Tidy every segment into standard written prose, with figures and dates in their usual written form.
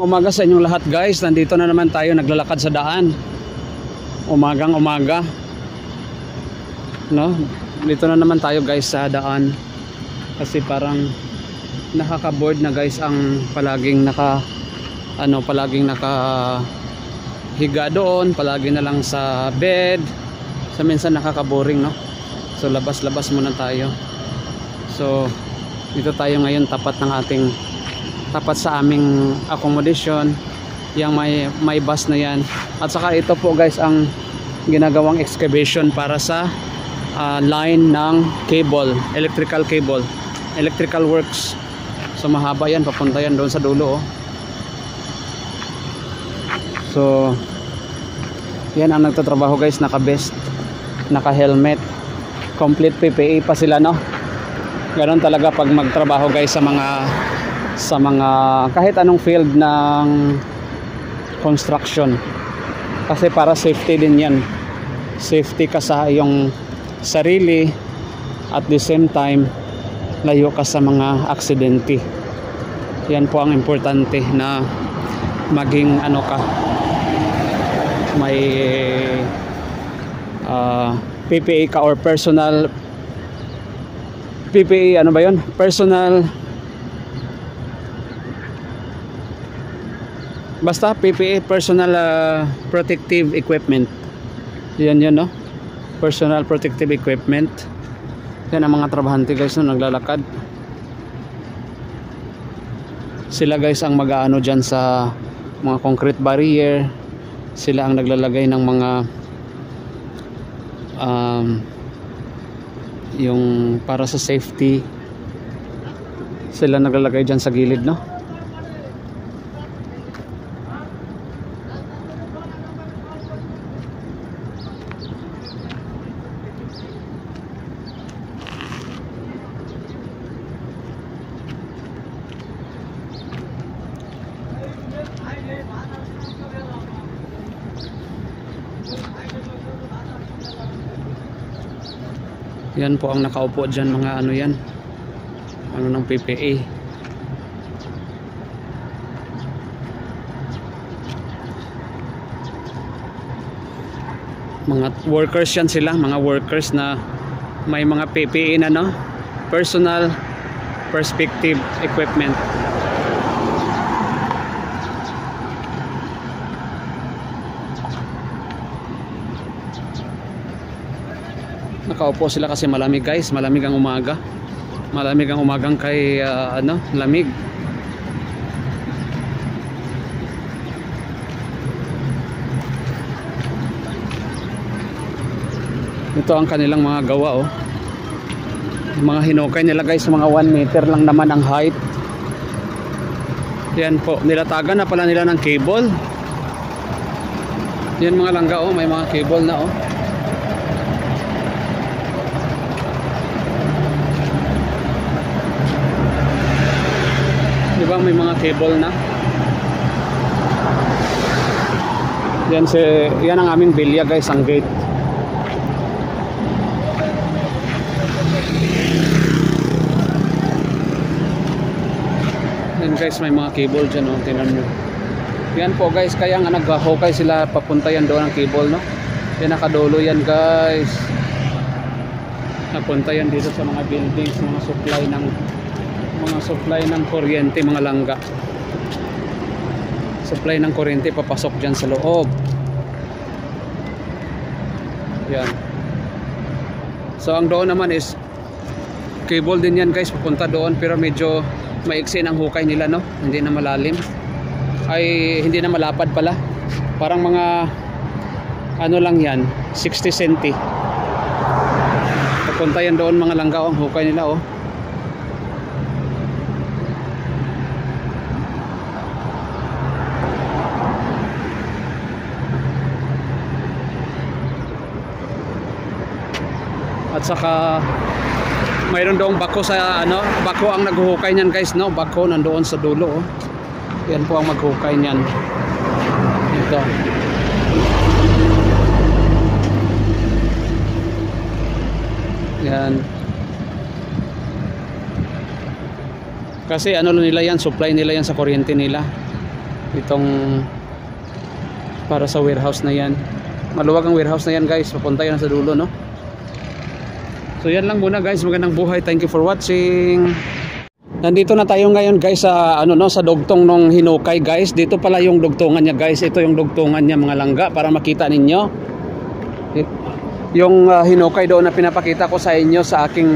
umaga sa inyong lahat guys. Nandito na naman tayo naglalakad sa daan. Umagang umaga. No? Dito na naman tayo guys sa daan. Kasi parang nakaka-bored na guys ang palaging higa doon, palagi na lang sa bed. So minsan nakaka-boring, no? So labas-labas muna tayo. So dito tayo ngayon tapat sa aming accommodation, yung may bus na yan. At saka ito po guys ang ginagawang excavation para sa line ng cable, electrical works. So mahaba yan, papunta yan doon sa dulo, oh. So yan ang nagtatrabaho guys, naka-vest, naka-helmet, complete PPE pa sila, no? Ganon talaga pag magtrabaho guys sa mga kahit anong field ng construction, kasi para safety din yan. Safety ka sa iyong sarili, at the same time layo ka sa mga aksidente. Yan po ang importante, na maging may PPE ka or personal PPE, personal, basta PPE, personal protective equipment. Yan, no? Personal protective equipment. Yan ang mga trabahante guys, no, naglalakad. Sila guys ang mag-aano dyan sa mga concrete barrier. Sila ang naglalagay ng mga yung para sa safety. Sila naglalagay dyan sa gilid, no? Yan po ang nakaupo dyan, mga yan, ng PPE. Mga workers yan sila, mga workers na may mga PPE na, no? Personal perspective equipment. Nakaupo sila kasi malamig guys, malamig ang umaga. Malamig ang umagang kay lamig. Ito ang kanilang mga gawa, oh. Mga hinukay nila guys, mga 1 meter lang naman ang height. Yan po, nilatagan na pala nila ng cable. Yan mga langga, oh, may mga cable na, oh. Diba may mga cable na. Yan ang aming bilya guys, ang gate. Yan guys, may mga cable dyan, oh. Tingnan nyo. Yan po guys, kaya nga naghahukay sila papunta yan doon ang cable, no? Yan nakadulo yan guys. Napunta yan dito sa mga buildings, mga supply ng kuryente, mga langga. Supply ng kuryente papasok dyan sa loob. Yan. So ang doon naman is cable din yan guys, papunta doon, pero medyo maiksi ang hukay nila, no? Hindi na malalim. Hindi na malapad pala. Parang mga lang yan, 60 cm. Papunta yan doon mga langga, ang hukay nila, oh. At saka mayroon doong bako sa bako ang naghuhukay niyan guys, no? Bako nandoon sa dulo, oh. Yan po ang maghukay niyan. Ito. Yan. Kasi nila yan, supply nila yan sa kuryente nila. itong para sa warehouse na yan. Maluwag ang warehouse na yan guys, papunta yan sa dulo, no? So yan lang muna guys, magandang buhay, thank you for watching. Nandito na tayo ngayon guys sa sa dugtong ng Hinukay guys. Dito pala yung dugtungan niya guys. Ito yung dugtungan niya mga langga para makita ninyo. Yung Hinukay doon na pinapakita ko sa inyo sa aking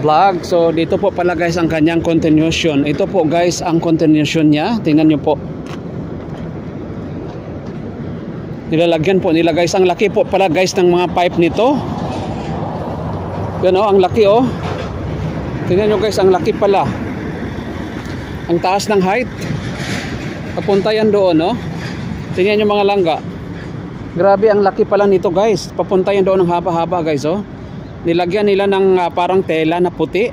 vlog. So dito po pala guys ang kanyang continuation. Ito po guys ang continuation niya. Tingnan niyo po. Nilalagyan po nila guys. Ang laki po pala guys ng mga pipe nito. Yan ang laki Tingnan nyo guys, ang laki pala. Ang taas ng height. Papunta yan doon, Tingnan nyo mga langga. Grabe ang laki pala nito guys. Papunta yan doon ng haba-haba guys, Nilagyan nila ng parang tela na puti.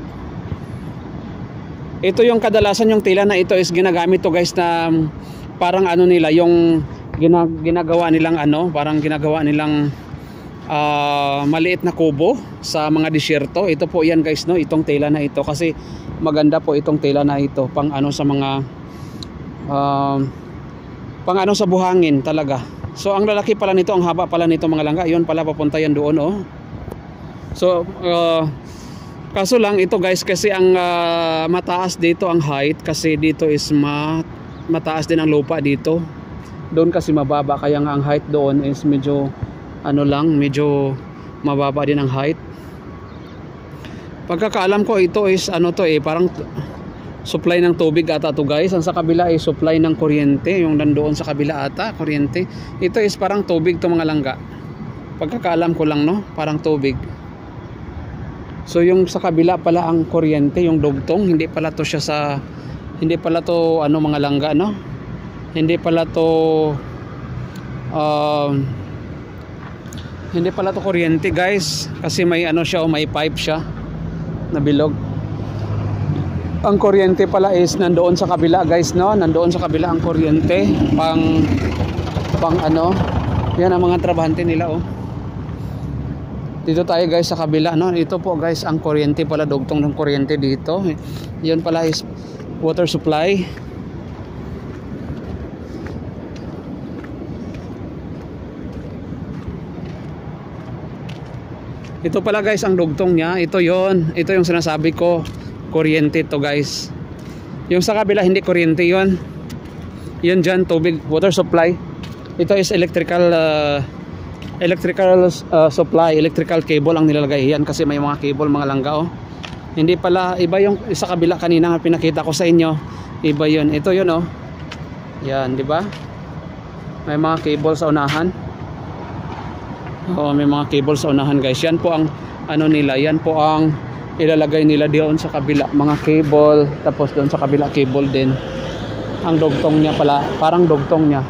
Ito yung kadalasan yung tela na ito is ginagamit to guys na parang nila, yung ginagawa nilang parang ginagawa nilang maliit na kubo sa mga disyerto. Ito po yan guys, itong tela na ito kasi maganda po itong tela na ito pang sa mga pang sa buhangin talaga. So ang lalaki pala nito, ang haba pala nito mga langga. Yun pala papunta yan doon, So kaso lang ito guys kasi ang mataas dito ang height kasi dito is mataas din ang lupa dito. Doon kasi mababa kaya nga ang height doon is medyo medyo mababa din ang height. Pagkakaalam ko ito is parang supply ng tubig ata to guys. Ang sa kabila ay supply ng kuryente, yung nandoon sa kabila ata kuryente. Ito is parang tubig to mga langga. Pagkakaalam ko lang parang tubig. So yung sa kabila pala ang kuryente, yung dugtong, hindi pala to mga langga, Hindi pala to hindi pala to kuryente guys kasi may may pipe siya na bilog. Ang kuryente pala is nandoon sa kabila guys, nandoon sa kabila ang kuryente pang yan ang mga trabahante nila Dito tayo guys sa kabila, ito po guys ang kuryente pala, dugtong ng kuryente dito. Yan pala is water supply. Ito pala guys ang dugtong niya. Ito yung sinasabi ko, kuryente to guys. Yung sa kabila hindi kuryente yun. Yun dyan tubig, water supply. Ito is electrical supply, electrical cable ang nilalagay yan kasi may mga cable mga langga Hindi pala, iba yung sa kabila kanina nga pinakita ko sa inyo. Iba yun. Ito yun Yan, di ba? May mga cable sa unahan. May mga cable sa unahan guys. Yan po ang nila, yan po ang ilalagay nila doon sa kabila, mga cable. Tapos doon sa kabila cable din. Ang dugtong niya pala, parang dugtong niya.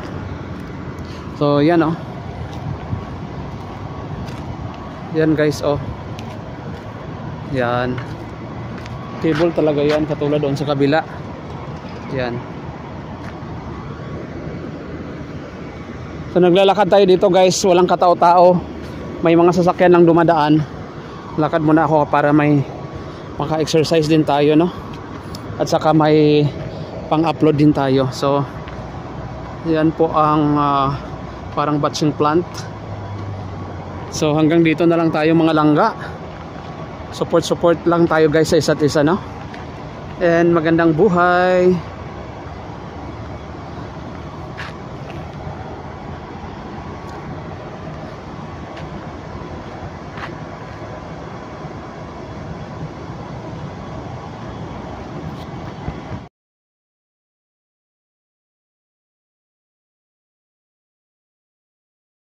So yan yan guys yan cable talaga yan, katulad doon sa kabila. Yan. So naglalakad tayo dito guys, walang katao-tao. May mga sasakyan lang dumadaan. Lakad muna ako para may maka-exercise din tayo At saka may pang-upload din tayo. So yan po ang parang batching plant. So hanggang dito na lang tayo mga langga. Support lang tayo guys sa isa't isa And magandang buhay.